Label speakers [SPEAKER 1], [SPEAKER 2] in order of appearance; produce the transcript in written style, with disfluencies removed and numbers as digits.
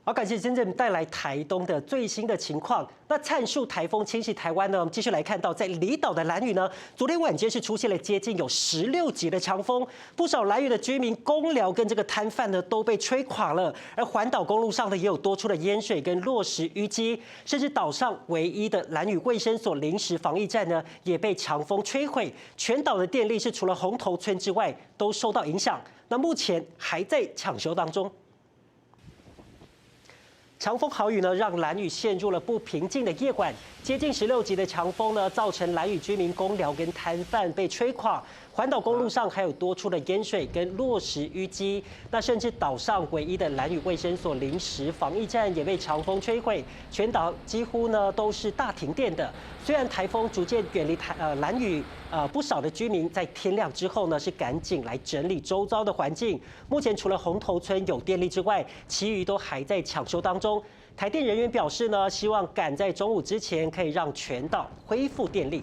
[SPEAKER 1] 好，感谢真正带来台东的最新的情况。那灿数台风侵袭台湾呢，我们继续来看到，在离岛的兰屿呢，昨天晚间是出现了接近有16级的强风，不少兰屿的居民、公寮跟这个摊贩呢都被吹垮了。而环岛公路上呢，也有多处的淹水跟落石淤积，甚至岛上唯一的兰屿卫生所临时防疫站呢，也被强风摧毁。全岛的电力是除了红头村之外，都受到影响。那目前还在抢修当中。强风豪雨呢，让兰屿陷入了不平静的夜晚。接近16级的强风呢，造成兰屿居民公寮跟摊贩被吹垮。环岛公路上还有多处的淹水跟落石淤积，那甚至岛上唯一的兰屿卫生所临时防疫站也被强风摧毁，全岛几乎呢都是大停电的。虽然台风逐渐远离兰屿，不少的居民在天亮之后呢是赶紧来整理周遭的环境。目前除了红头村有电力之外，其余都还在抢修当中。台电人员表示呢，希望赶在中午之前可以让全岛恢复电力。